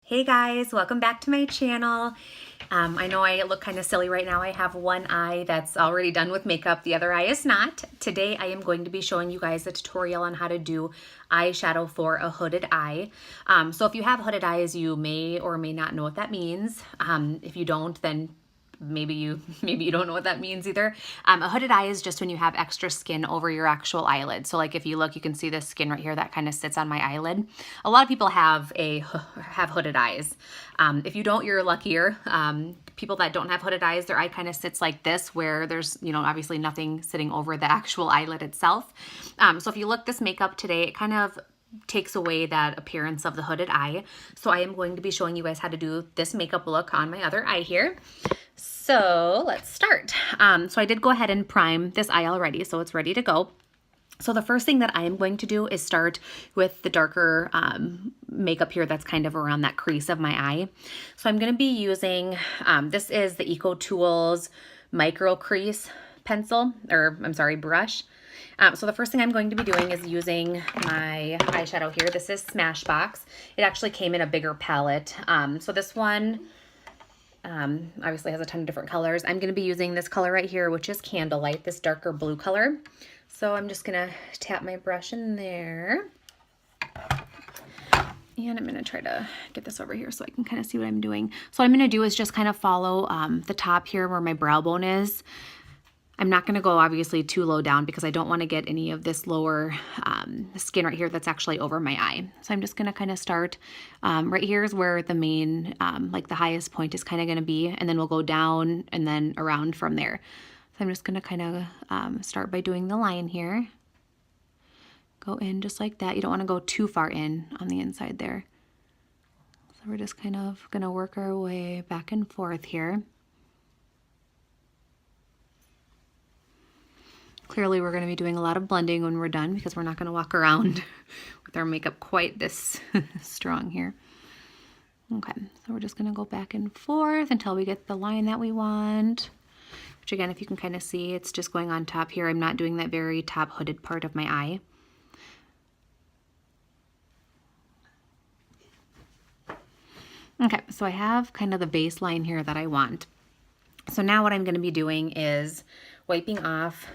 Hey guys, welcome back to my channel. I know I look kind of silly right now. I have one eye that's already done with makeup. The other eye is not. Today I am going to be showing you guys a tutorial on how to do eyeshadow for a hooded eye. So if you have hooded eyes, you may or may not know what that means. If you don't, then maybe you don't know what that means either. A hooded eye is just when you have extra skin over your actual eyelid. So like if you look, you can see this skin right here that kind of sits on my eyelid. A lot of people have hooded eyes. If you don't, you're luckier. People that don't have hooded eyes, their eye kind of sits like this, where there's, obviously nothing sitting over the actual eyelid itself. So if you look this makeup today, it kind of takes away that appearance of the hooded eye. So I am going to be showing you guys how to do this makeup look on my other eye here. So let's start. So I did go ahead and prime this eye already, so it's ready to go. So the first thing that I am going to do is start with the darker makeup here that's kind of around that crease of my eye. So I'm going to be using, this is the Eco Tools Micro Crease pencil, or I'm sorry, brush. So the first thing I'm going to be doing is using my eyeshadow here. This is Smashbox. It actually came in a bigger palette. So this one obviously has a ton of different colors. I'm going to be using this color right here, which is Candlelight, this darker blue color. So I'm just going to tap my brush in there. And I'm going to try to get this over here so I can kind of see what I'm doing. So what I'm going to do is just kind of follow the top here where my brow bone is. I'm not going to go obviously too low down because I don't want to get any of this lower skin right here that's actually over my eye. So I'm just going to kind of start right here is where the main, like the highest point is kind of going to be, and then we'll go down and then around from there. So I'm just going to kind of start by doing the line here. Go in just like that. You don't want to go too far in on the inside there. So we're just kind of going to work our way back and forth here. Clearly we're going to be doing a lot of blending when we're done because we're not going to walk around with our makeup quite this strong here. Okay, so we're just going to go back and forth until we get the line that we want. Which again, if you can kind of see, it's just going on top here. I'm not doing that very top hooded part of my eye. Okay, so I have kind of the baseline here that I want. So now what I'm going to be doing is wiping off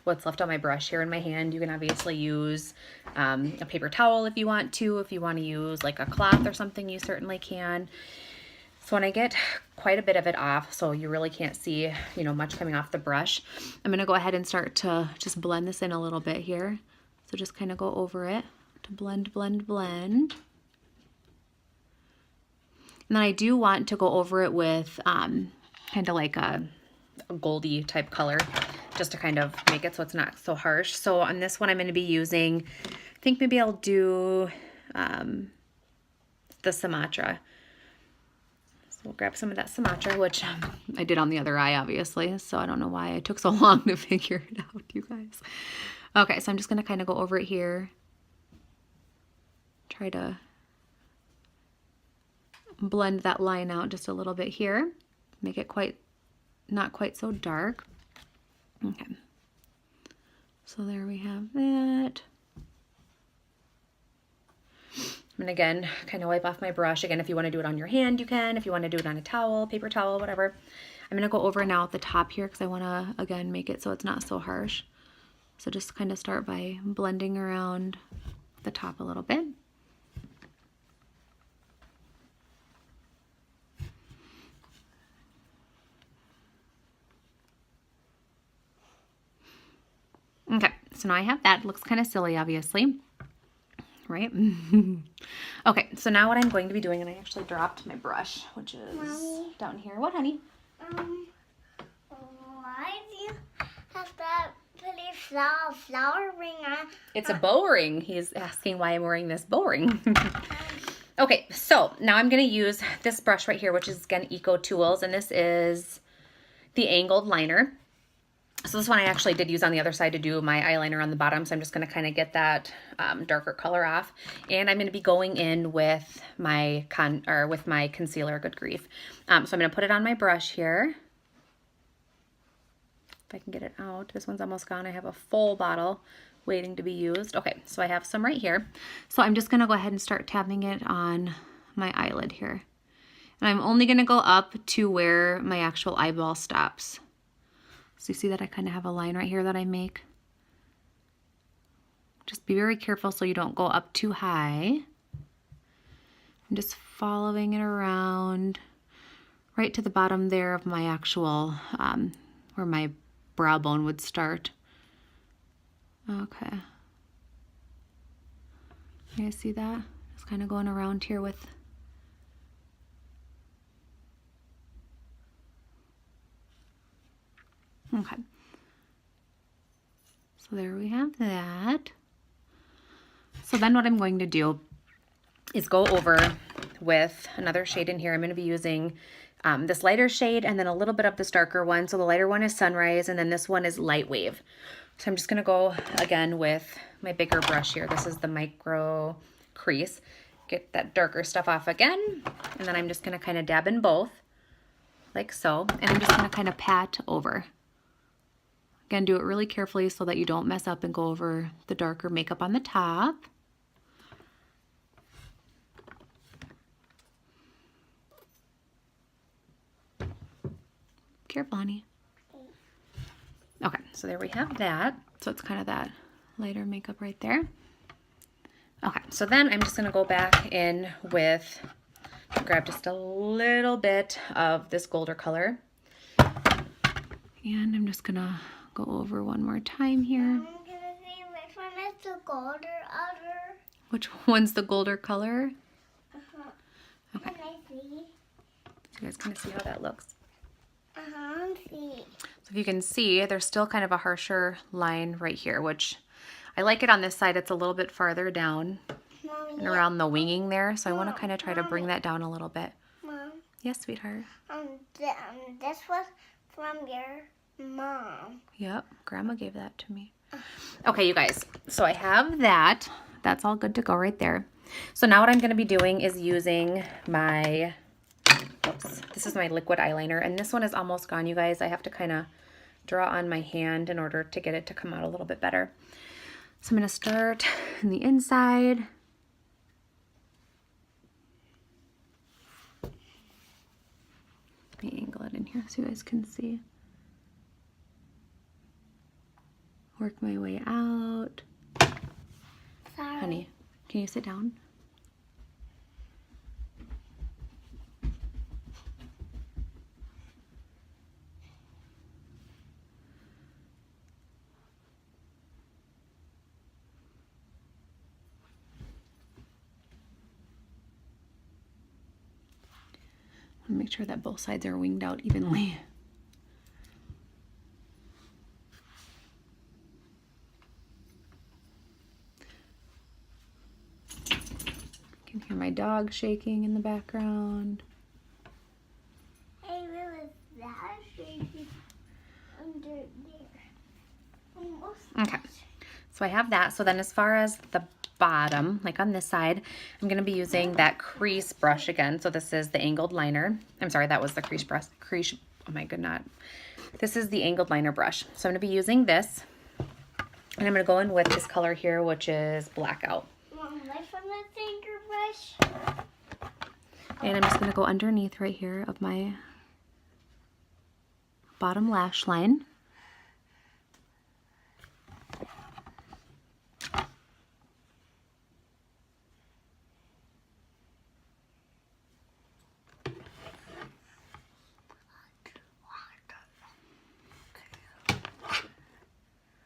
what's left on my brush here in my hand. You can obviously use a paper towel if you want to. If you want to use like a cloth or something, you certainly can. So when I get quite a bit of it off, so you really can't see, much coming off the brush, I'm going to go ahead and start to just blend this in a little bit here. So just kind of go over it to blend, blend, blend. And then I do want to go over it with kind of like a goldy type color, just to kind of make it so it's not so harsh. So on this one I'm going to be using, I think maybe I'll do the Sumatra. So we'll grab some of that Sumatra, which I did on the other eye obviously, so I don't know why it took so long to figure it out, you guys. Okay, so I'm just going to kind of go over it here, try to blend that line out just a little bit here, make it not quite so dark. Okay, so there we have that. I'm gonna again kind of wipe off my brush. Again, if you want to do it on your hand, you can. If you want to do it on a towel, paper towel, whatever. I'm gonna go over now at the top here because I want to again make it so it's not so harsh. So just kind of start by blending around the top a little bit. Okay, so now I have that. It looks kind of silly, obviously, right? Okay, so now what I'm going to be doing, and I actually dropped my brush, which is Mommy, down here. What, honey? Why do you have that pretty flower ring on? It's a bow ring. He's asking why I'm wearing this bow ring. Okay, so now I'm going to use this brush right here, which is, again, Eco Tools, and this is the angled liner. So this one I actually did use on the other side to do my eyeliner on the bottom, so I'm just going to kind of get that darker color off. And I'm going to be going in with my concealer, good grief. So I'm going to put it on my brush here. If I can get it out. This one's almost gone. I have a full bottle waiting to be used. Okay, so I have some right here. So I'm just going to go ahead and start tapping it on my eyelid here. And I'm only going to go up to where my actual eyeball stops. So you see that I kind of have a line right here that I make. Just be very careful so you don't go up too high. I'm just following it around right to the bottom there of my actual, where my brow bone would start. Okay. You guys see that? Just kind of going around here with. Okay. So there we have that. So then what I'm going to do is go over with another shade in here. I'm going to be using this lighter shade and then a little bit of this darker one. So the lighter one is Sunrise and then this one is Light Wave. So I'm just going to go again with my bigger brush here. This is the micro crease. Get that darker stuff off again. And then I'm just going to kind of dab in both like so. And I'm just going to kind of pat over. Again, do it really carefully so that you don't mess up and go over the darker makeup on the top. Careful, honey. Okay, so there we have that. So it's kind of that lighter makeup right there. Okay, so then I'm just going to go back in with, grab just a little bit of this golder color. And I'm just going to go over one more time here. I'm gonna see which one is the golder other. Which one's the golder color? Okay. Can I see? So you guys kind of see how that looks. See. So if you can see, there's still kind of a harsher line right here, which I like it on this side. It's a little bit farther down Mommy, and around the winging there. So I want to kind of try to bring that down a little bit. Mom, Yes, sweetheart. this was from your mom. Yep, Grandma gave that to me. Okay, you guys, so I have that. That's all good to go right there. So now what I'm going to be doing is using my, oops, this is my liquid eyeliner, and this one is almost gone, you guys. I have to kind of draw on my hand in order to get it to come out a little bit better. So I'm going to start in the inside. Let me angle it in here so you guys can see. Work my way out. Sorry. Honey, can you sit down? Make sure that both sides are winged out evenly. You can hear my dog shaking in the background. Hey, where was that shaky under there? Almost. Okay, so I have that. So then as far as the bottom, like on this side, I'm going to be using that crease brush again. So this is the angled liner. I'm sorry, that was the crease brush. Oh my goodness. This is the angled liner brush. So I'm going to be using this. And I'm going to go in with this color here, which is Blackout. Mom, right from the finger brush. And I'm just going to go underneath right here of my bottom lash line.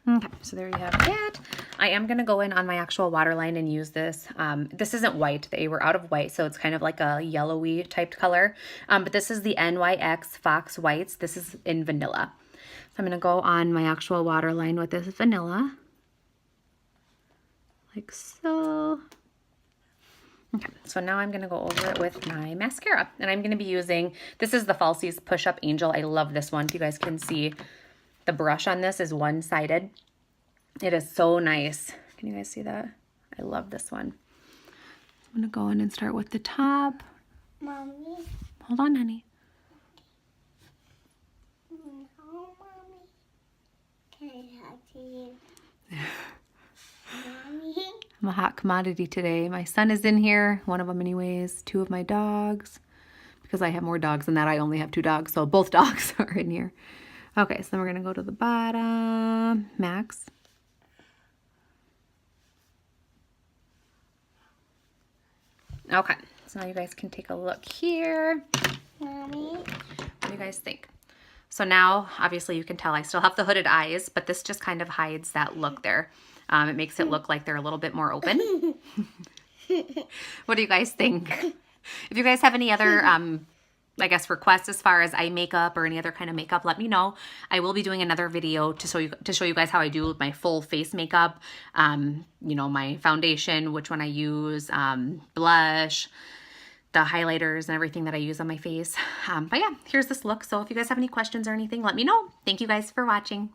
Okay, so there you have that. I am going to go in on my actual waterline and use this. This isn't white. They were out of white, so it's kind of like a yellowy typed color. But this is the NYX Fox Whites. This is in vanilla. So I'm going to go on my actual waterline with this vanilla. Like so. Okay, so now I'm going to go over it with my mascara. And I'm going to be using, this is the Falsies Push Up Angel. I love this one. If you guys can see, the brush on this is one-sided. It is so nice. Can you guys see that? I love this one. I'm going to go in and start with the top. Mommy. Hold on, honey. No, Mommy. Can I talk to you? Mommy. I'm a hot commodity today. My son is in here, one of them anyways, 2 of my dogs. Because I have more dogs than that, I only have 2 dogs, so both dogs are in here. Okay, so then we're gonna go to the bottom, Max. Okay, so now you guys can take a look here. Mommy. What do you guys think? So now, obviously you can tell I still have the hooded eyes, but this just kind of hides that look there. It makes it look like they're a little bit more open. What do you guys think? If you guys have any other, I guess, requests as far as eye makeup or any other kind of makeup, let me know. I will be doing another video to show you guys how I do my full face makeup. You know, my foundation, which one I use, blush, the highlighters and everything that I use on my face. But yeah, here's this look. So if you guys have any questions or anything, let me know. Thank you guys for watching.